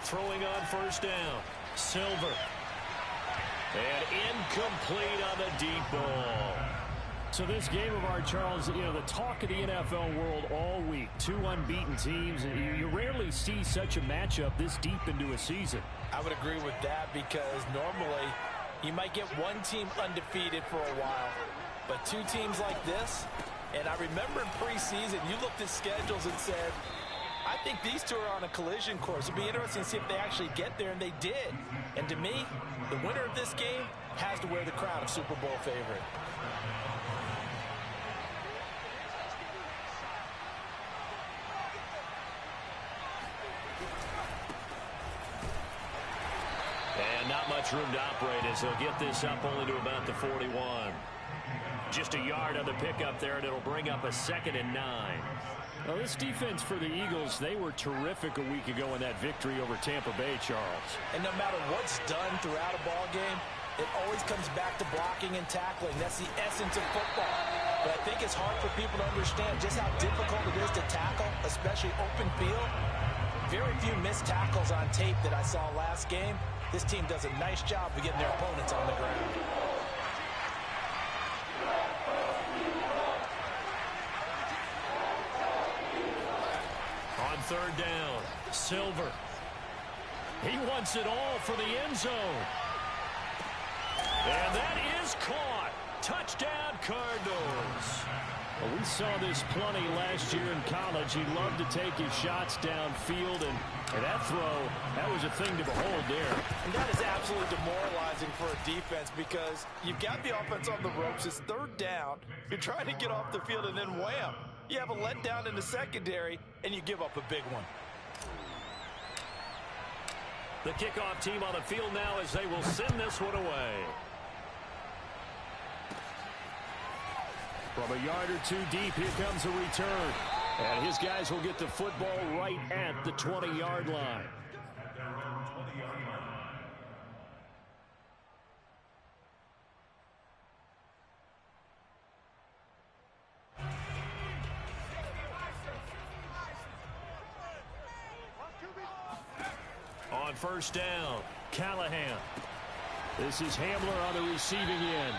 Throwing on first down. Silver. And incomplete on the deep ball. So this game of our, Charles, you know, the talk of the NFL world all week. Two unbeaten teams. You rarely see such a matchup this deep into a season. I would agree with that because normally you might get one team undefeated for a while. But two teams like this, and I remember in preseason, you looked at schedules and said, I think these two are on a collision course. It'd be interesting to see if they actually get there, and they did. And to me, the winner of this game has to wear the crown of Super Bowl favorite. And not much room to operate as they'll get this up only to about the 41. Just a yard on the pickup there, and it'll bring up a 2nd and 9. Well, this defense for the Eagles, they were terrific a week ago in that victory over Tampa Bay, Charles. And no matter what's done throughout a ball game, it always comes back to blocking and tackling. That's the essence of football. But I think it's hard for people to understand just how difficult it is to tackle, especially open field. Very few missed tackles on tape that I saw last game. This team does a nice job of getting their opponents on the ground. On third down, Silver. He wants it all for the end zone. And that is caught. Touchdown, Cardinals. Well, we saw this plenty last year in college. He loved to take his shots downfield, and that throw, that was a thing to behold there. And that is absolutely demoralizing for a defense because you've got the offense on the ropes. It's third down. You're trying to get off the field, and then wham. You have a letdown in the secondary, and you give up a big one. The kickoff team on the field now as they will send this one away. From a yard or two deep, here comes a return. And his guys will get the football right at the 20-yard line. On first down, Callahan. This is Hamler on the receiving end.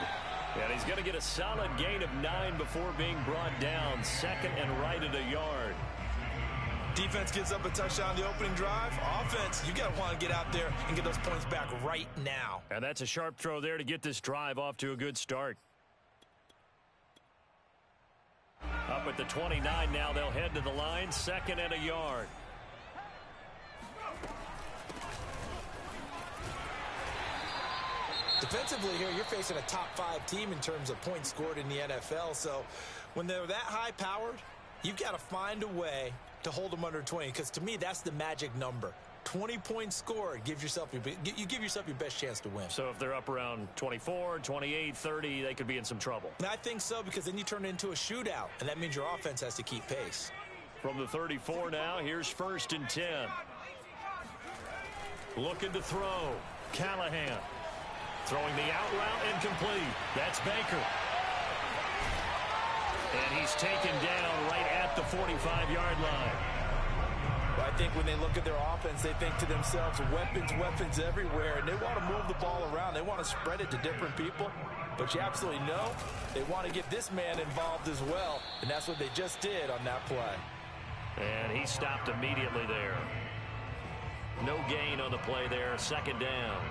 And he's going to get a solid gain of 9 before being brought down. 2nd and right at a yard. Defense gives up a touchdown the opening drive. Offense, you got to want to get out there and get those points back right now. And that's a sharp throw there to get this drive off to a good start. Up at the 29 now, they'll head to the line. 2nd and a yard. Defensively here, you're facing a top-5 team in terms of points scored in the NFL. So when they're that high-powered, you've got to find a way to hold them under 20. Because to me, that's the magic number. 20 points scored gives yourself you give yourself your best chance to win. So if they're up around 24, 28, 30, they could be in some trouble. And I think so because then you turn it into a shootout, and that means your offense has to keep pace. From the 34 now, here's 1st and 10. Looking to throw. Callahan. Throwing the out route incomplete. That's Baker. And he's taken down right at the 45-yard line. Well, I think when they look at their offense, they think to themselves, weapons everywhere, and they want to move the ball around. They want to spread it to different people. But you absolutely know they want to get this man involved as well, and that's what they just did on that play. And he stopped immediately there. No gain on the play there. 2nd down.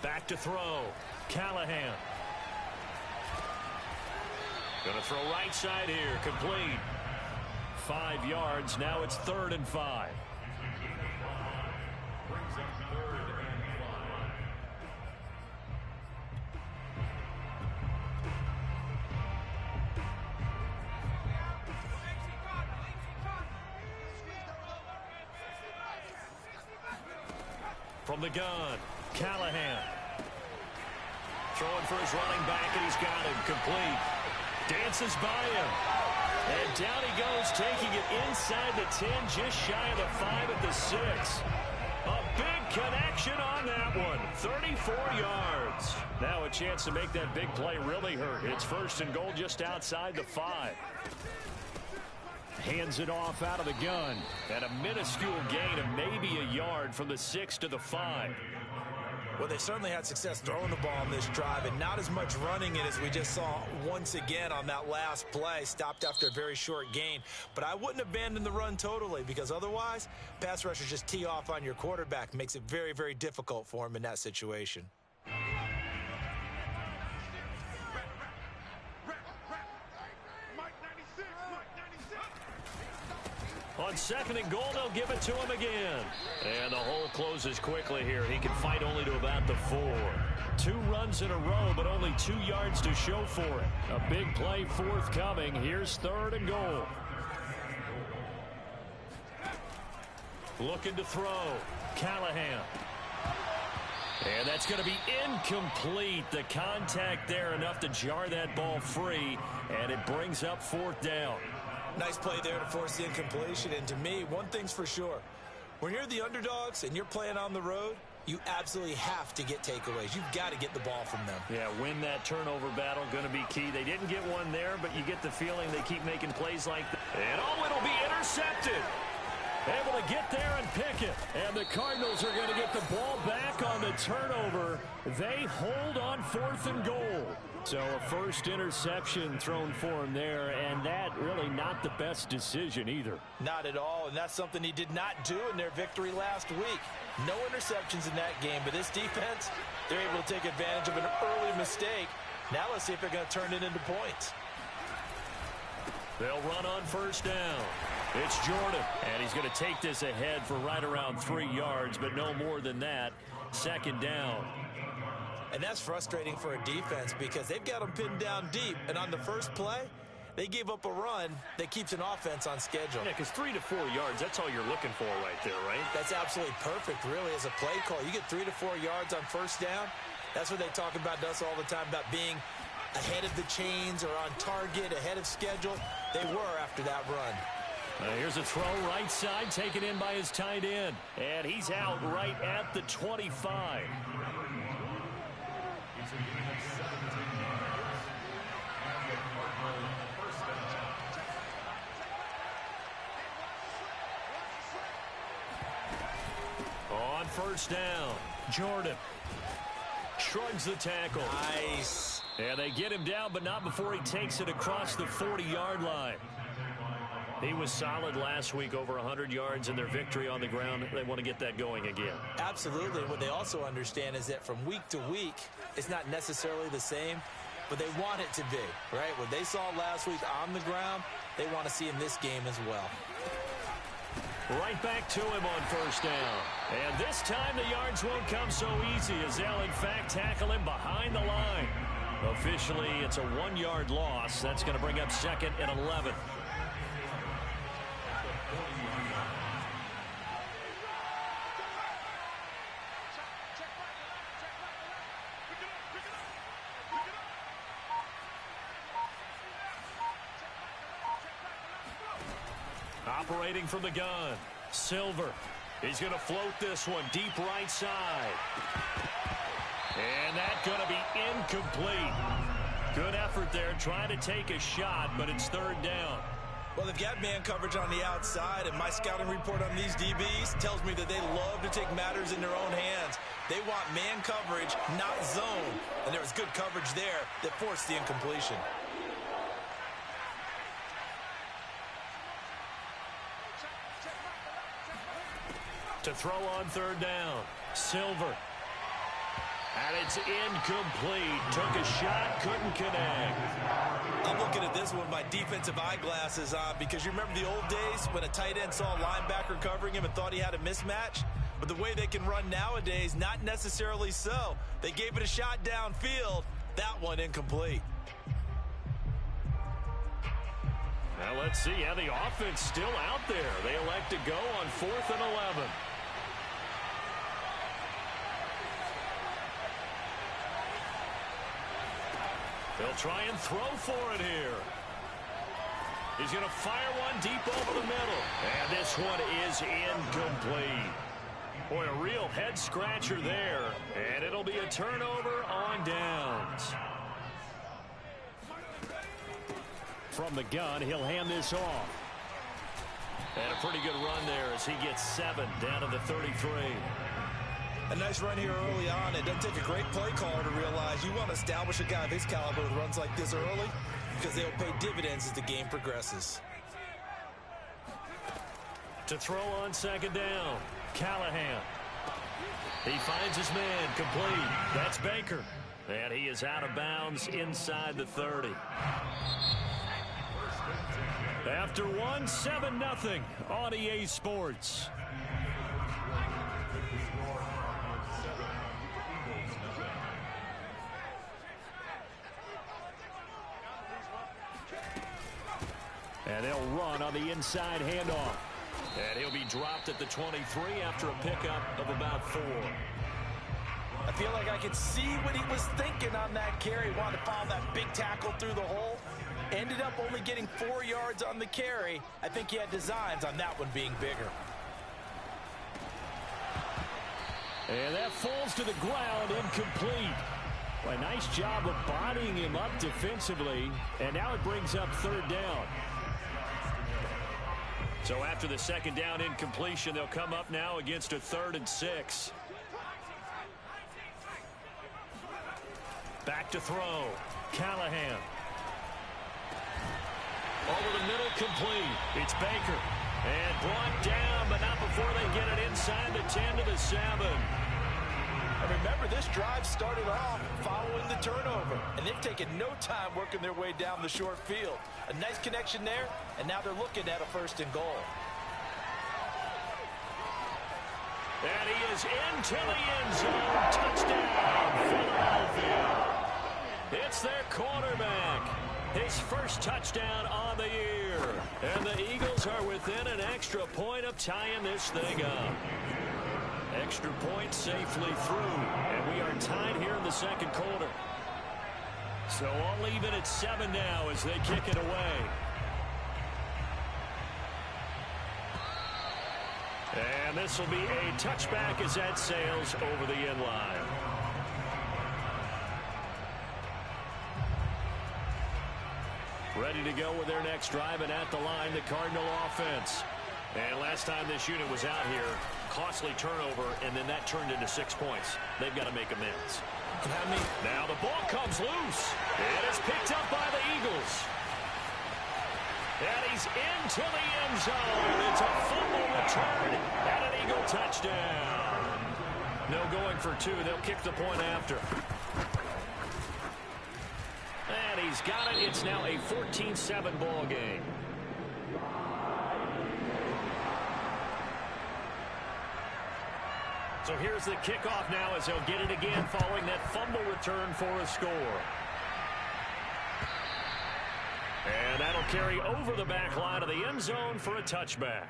Back to throw. Callahan. Going to throw right side here. Complete. 5 yards. Now it's 3rd and 5. From the gun, Callahan. Throwing for his running back, and he's got him. Complete. Dances by him. And down he goes, taking it inside the 10, just shy of the 5 at the 6. A big connection on that one. 34 yards. Now a chance to make that big play really hurt. It's 1st and goal just outside the 5. Hands it off out of the gun. And a minuscule gain of maybe a yard from the 6 to the 5. Well, they certainly had success throwing the ball on this drive, and not as much running it as we just saw once again on that last play. Stopped after a very short gain. But I wouldn't abandon the run totally, because otherwise, pass rushers just tee off on your quarterback. Makes it very, very difficult for him in that situation. On 2nd and goal, they'll give it to him again. And the hole closes quickly here. He can fight only to about the 4. 2 runs in a row, but only 2 yards to show for it. A big play forthcoming. Here's 3rd and goal. Looking to throw. Callahan. And that's going to be incomplete. The contact there enough to jar that ball free, and it brings up 4th down. Nice play there to force the incompletion. And to me, one thing's for sure. When you're the underdogs and you're playing on the road, you absolutely have to get takeaways. You've got to get the ball from them. Yeah, win that turnover battle, going to be key. They didn't get one there, but you get the feeling they keep making plays like that. And it'll be intercepted. Able to get there and pick it. And the Cardinals are going to get the ball back on the turnover. They hold on 4th and goal. So a first interception thrown for him there, and that really not the best decision either. Not at all, and that's something he did not do in their victory last week. No interceptions in that game, but this defense, they're able to take advantage of an early mistake. Now let's see if they're going to turn it into points. They'll run on 1st down. It's Jordan, and he's going to take this ahead for right around 3 yards, but no more than that. 2nd down. And that's frustrating for a defense because they've got them pinned down deep. And on the first play, they gave up a run that keeps an offense on schedule. Yeah, because 3 to 4 yards, that's all you're looking for right there, right? That's absolutely perfect, really, as a play call. You get 3 to 4 yards on 1st down. That's what they talk about to us all the time, about being ahead of the chains or on target, ahead of schedule. They were after that run. Here's a throw right side, taken in by his tight end. And he's out right at the 25. On 1st down, Jordan shrugs the tackle. Nice. And they get him down, but not before he takes it across the 40-yard line. He was solid last week, over 100 yards in their victory on the ground. They want to get that going again. Absolutely. What they also understand is that from week to week, it's not necessarily the same, but they want it to be, right? What they saw last week on the ground, they want to see in this game as well. Right back to him on 1st down. And this time the yards won't come so easy as they'll, in fact, tackle him behind the line. Officially, it's a 1-yard loss. That's going to bring up 2nd and 11. Operating from the gun, Silver. He's going to float this one deep right side. And that's going to be incomplete. Good effort there, trying to take a shot, but it's 3rd down. Well, they've got man coverage on the outside, and my scouting report on these DBs tells me that they love to take matters in their own hands. They want man coverage, not zone. And there was good coverage there that forced the incompletion. To throw on 3rd down, Silver. And it's incomplete. Took a shot, couldn't connect. I'm looking at this one with my defensive eyeglasses on because you remember the old days when a tight end saw a linebacker covering him and thought he had a mismatch? But the way they can run nowadays, not necessarily so. They gave it a shot downfield. That one incomplete. Now let's see. Yeah, the offense still out there. They elect to go on 4th and 11. They'll try and throw for it here. He's going to fire one deep over the middle. And this one is incomplete. Boy, a real head-scratcher there. And it'll be a turnover on downs. From the gun, he'll hand this off. And a pretty good run there as he gets 7 down to the 33. A nice run here early on. It doesn't take a great play caller to realize you want to establish a guy of his caliber with runs like this early because they'll pay dividends as the game progresses. To throw on second down, Callahan. He finds his man complete. That's Baker. And he is out of bounds inside the 30. After one, 7-0 on EA Sports. And they'll run on the inside handoff. And he'll be dropped at the 23 after a pickup of about 4. I feel like I could see what he was thinking on that carry. Wanted to follow that big tackle through the hole. Ended up only getting 4 yards on the carry. I think he had designs on that one being bigger. And that falls to the ground, incomplete. Well, a nice job of bodying him up defensively. And now it brings up 3rd down. So after the 2nd down incompletion, they'll come up now against a 3rd and 6. Back to throw. Callahan. Over the middle, complete. It's Baker. And brought down, but not before they get it inside the 10 to the 7. And remember, this drive started off following the turnover. And they've taken no time working their way down the short field. A nice connection there, and now they're looking at a 1st and goal. And he is into the end zone. Touchdown, Philadelphia. It's their quarterback. His first touchdown on the year. And the Eagles are within an extra point of tying this thing up. Extra point safely through. And we are tied here in the 2nd quarter. So all even at 7 now as they kick it away. And this will be a touchback as that sails over the end line. Ready to go with their next drive, and at the line, the Cardinal offense. And last time this unit was out here, costly turnover, and then that turned into 6 points. They've got to make amends. Now the ball comes loose. It is picked up by the Eagles. And he's into the end zone. It's a fumble return and an Eagle touchdown. No going for 2. They'll kick the point after. And he's got it. It's now a 14-7 ball game. So here's the kickoff now as they'll get it again following that fumble return for a score. And that'll carry over the back line of the end zone for a touchback.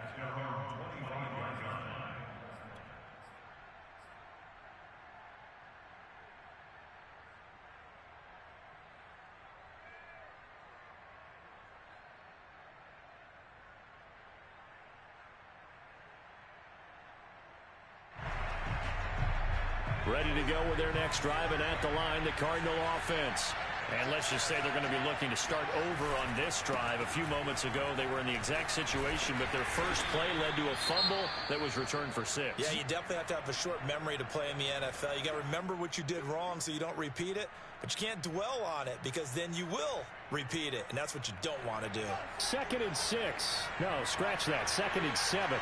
Ready to go with their next drive, and at the line, the Cardinal offense. And let's just say they're going to be looking to start over on this drive. A few moments ago, they were in the exact situation, but their first play led to a fumble that was returned for 6. Yeah, you definitely have to have a short memory to play in the NFL. You got to remember what you did wrong so you don't repeat it, but you can't dwell on it because then you will repeat it, and that's what you don't want to do. 2nd and 6. No, scratch that. 2nd and 7.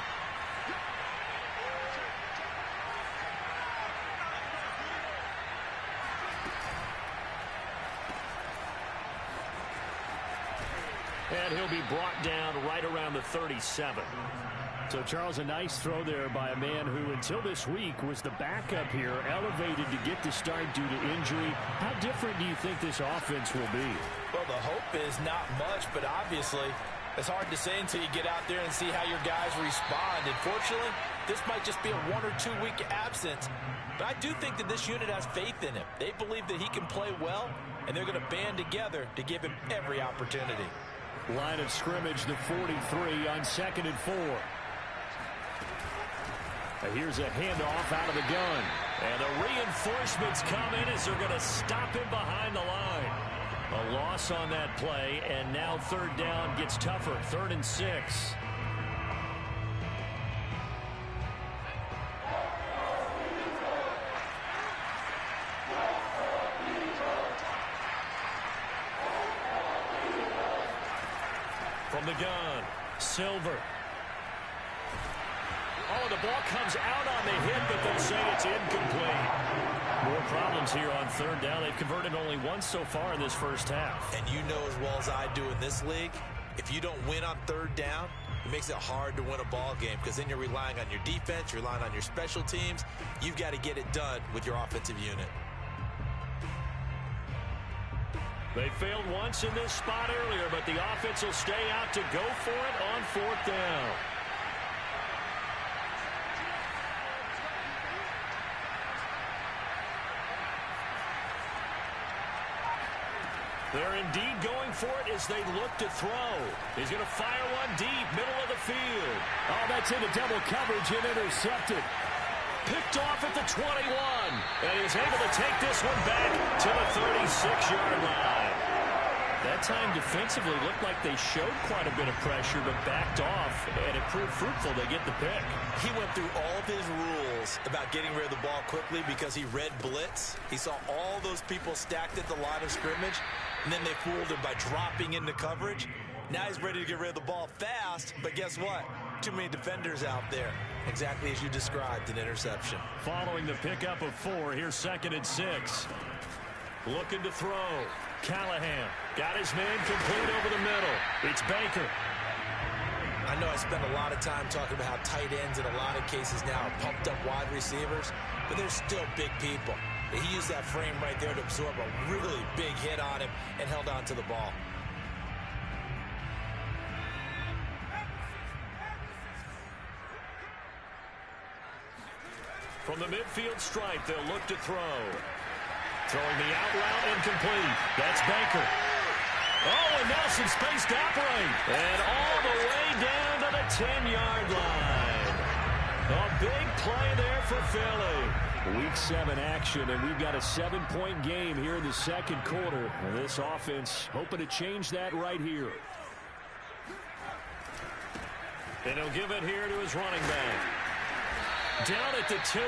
And he'll be brought down right around the 37. So, Charles, a nice throw there by a man who, until this week, was the backup here, elevated to get the start due to injury. How different do you think this offense will be? Well, the hope is not much, but obviously it's hard to say until you get out there and see how your guys respond. Unfortunately, this might just be a 1 or 2 week absence. But I do think that this unit has faith in him. They believe that he can play well, and they're going to band together to give him every opportunity. Line of scrimmage, the 43 on 2nd and 4. Here's a handoff out of the gun. And the reinforcements come in as they're going to stop him behind the line. A loss on that play, and now third down gets tougher. 3rd and 6. From the gun, Silver. Oh, the ball comes out on the hit, but they'll say it's incomplete. More problems here on third down. They've converted only once so far in this first half. And you know as well as I do in this league, if you don't win on third down, it makes it hard to win a ball game because then you're relying on your defense, you're relying on your special teams. You've got to get it done with your offensive unit. They failed once in this spot earlier, but the offense will stay out to go for it on 4th down. They're indeed going for it as they look to throw. He's going to fire one deep, middle of the field. Oh, that's into double coverage and intercepted. Picked off at the 21. And he's able to take this one back to the 36-yard line. That time defensively looked like they showed quite a bit of pressure, but backed off, and it proved fruitful. They get the pick. He went through all of his rules about getting rid of the ball quickly because he read blitz. He saw all those people stacked at the line of scrimmage, and then they fooled him by dropping into coverage. Now he's ready to get rid of the ball fast, but guess what? Too many defenders out there. Exactly as you described, an interception. Following the pickup of 4, here's 2nd and 6. Looking to throw. Callahan got his man complete over the middle. It's Baker. I know I spend a lot of time talking about how tight ends in a lot of cases now are pumped up wide receivers, but they're still big people. He used that frame right there to absorb a really big hit on him and held on to the ball. From the midfield stripe, they'll look to throw. Throwing the out route incomplete. That's Baker. Oh, and Nelson spaced upright. And all the way down to the 10-yard line. A big play there for Philly. Week 7 action, and we've got a 7-point game here in the second quarter. And this offense hoping to change that right here. And he'll give it here to his running back. Down at the 2.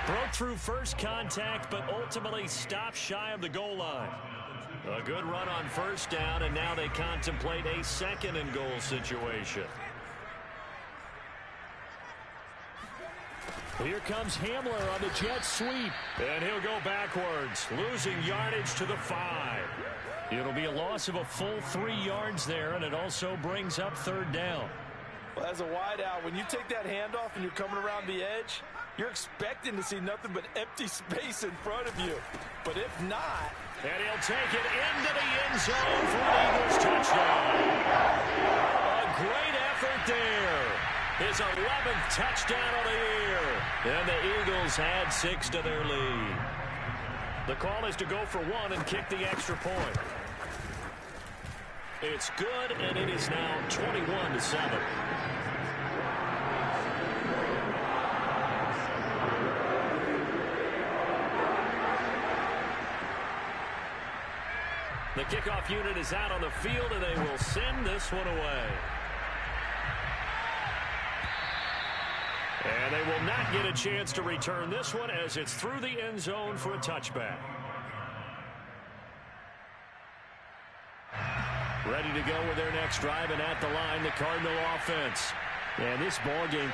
Broke through first contact, but ultimately stopped shy of the goal line. A good run on first down, and now they contemplate a 2nd and goal situation. Here comes Hamler on the jet sweep. And he'll go backwards, losing yardage to the 5. It'll be a loss of a full 3 yards there, and it also brings up third down. Well, as a wideout, when you take that handoff and you're coming around the edge, you're expecting to see nothing but empty space in front of you. But if not... And he'll take it into the end zone for an Eagles touchdown. A great effort there. His 11th touchdown of the year. And the Eagles add 6 to their lead. The call is to go for 1 and kick the extra point. It's good, and it is now 21-7. The kickoff unit is out on the field, and they will send this one away. And they will not get a chance to return this one as it's through the end zone for a touchback. Ready to go with their next drive, and at the line, the Cardinal offense. And this ball game